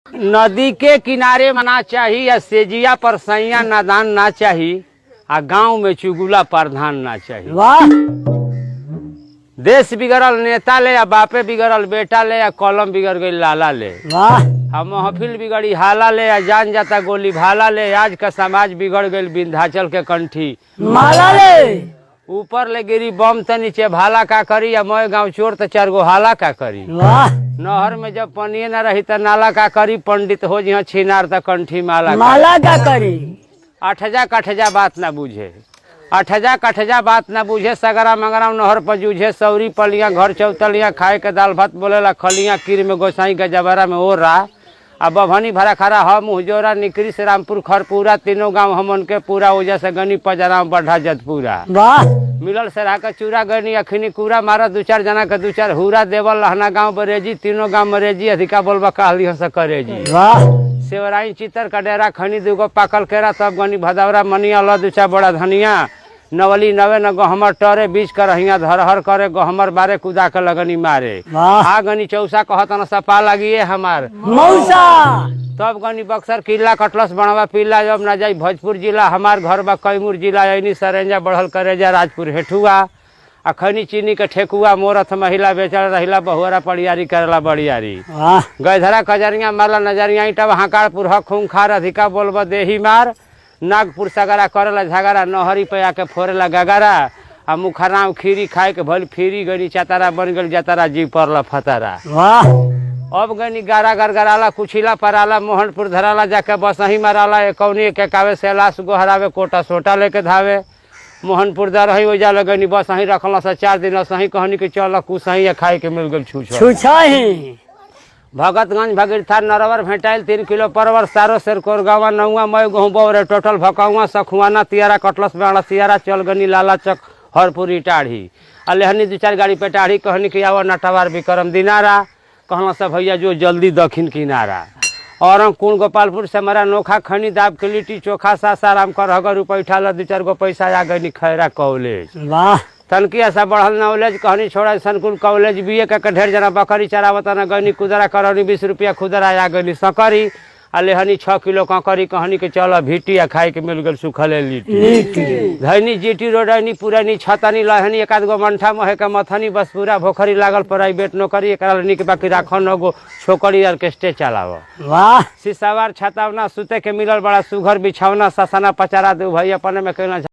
नदी के किनारे मना चाहिए या सेजिया पर सैया नादान ना चाहिए आ गांव में चुगुला प्रधान ना चाहिए। वाह देश बिगड़ल नेता ले या बापे बिगड़ल बेटा ले या कलम बिगड़ गई लाला ले। वाह हम महफिल बिगड़ी हाला ले या जान जाता गोली भाला ले। आज का समाज बिगड़ गई विंध्याचल के कंठी माला ले। ऊपर ले गिरी बम त नीचे भाला का करी या मोय गांव चोर त चार गो हाला का करी। वाह नहर में जब पनिये न रही त नाला का करी। पंडित हो जी छिनार त कंठी माला माला का करी। अठजा कठजा बात ना बुझे। अठजा कठजा बात ना बुझे। सगरा मंगरा नहर पर जूझे। सौरी पलिया घर चौतलिया खाए के दाल भात बोलेला खलिया। कीर में गोसाई के जबरा में ओरा अब बभनी भरा खरा हम मुहजोरा निकरी से रामपुर खरपूरा। तीनों गांव हमन के पूरा ओजा से गनी पजरा बढ़ा जतपूरा। वाह मिलल सरा का चूरा गनी अखनी कूरा मारा। दू चार जना के दू चार हुरा देवल लहना गांव बरेजी। तीनों गांव मरेजी अधिका बोलबा कहली हंस करेजी। वाह सेवराई चितर का डेरा खनी दूगो पाकल केरा। तब गनी भदौरा मनिया ल दू चार बड़ा धनिया। नवली नवे न गहमर टरे बीच कर हिया धरहर करे। गहमर बारे कुदा के लगनी मारे। वाह आ गनी चौसा कहत न सपा लगिए हमार मौसा। तब गनी बक्सर किला कटलस बनवा पीला। जब ना जाई भोजपुर जिला हमार घर बा कैमूर जिला। ऐनी सरेंजा बढ़ल करेजा राजपुर हेठुआ। अखनी चीनी के ठेकुआ। मोरथ महिला बेचल रहिला बहुरा पड़ियारी करेला बड़ियारी। वाह गैधरा कजरिया मारला नजरिया ईटा हाकाड़पुर ह खूंखार अधिका बोलब देही मार। नागपुर सगरा करेला झगड़ा। नहरी पे आके फोरेला गगरा। आ मुखराम खीरी खाए के भल फिरी गनी चातारा बन गल जतारा जी परला फतारा। वाह अब गनी गारा गरगराला कुछिला पराला। मोहनपुर धराला जाके बसही माराला। एकौनी के कावे सेलास गोहरावे कोटा सोटा लेके धावे। मोहनपुर दर रही ओजा लगनी बसही रखल से 4 दिन सही कहनी के चल कुसही खाए के मिल गल छूछ छुछाही। भगतगंज भगीरथा नरवर भेटाइल 3 किलो परवर। सारो सेर कोरगावा नौवा मय गहूँ बौरे टोटल भकाउआ सखुआना तियारा कटलस बेड़ा तियारा चल गनी लाला चक हरपुरी टाढ़ी। अलेहनी 2-4 गाड़ी पे टाढ़ी कहनी कि आवा नटवार विक्रम दिनारा। कहना सब भैया जो जल्दी दक्षिण किनारा। और कुण गोपालपुर से हमारा नोखा खनी दाब के लिट्टी चोखा सासाराम कर हगर रुपैठा ल 2-4 गो पैसा आ गई खैरा कॉलेज। वाह तनकी ऐसा बढ़ल नॉलेज कहनी छोड़ा सनकुल कॉलेज बीए का ढेर जना बकरी चरावत न गनी कुदरा करनी 20 रुपया खुदरा आ गनी सकरी। अलेहनी 6 किलो ककरी कहनी के चल भीटी आ खाए के मिल गल सुखले लिट्टी। धैनी जीटी रोडनी पुरानी छतनी लहनी 1-2 गो मंठा महे के मथनी बस पूरा भोखरी लागल प्राइवेट नौकरी। एकरा निक बाकी राखो न गो छोकरी ऑर्केस्ट्रे चलाव। वाह सिसावार छतावना सुते के मिलल बड़ा सुघर बिछावना। ससना पचारा दू भाई अपने में कहना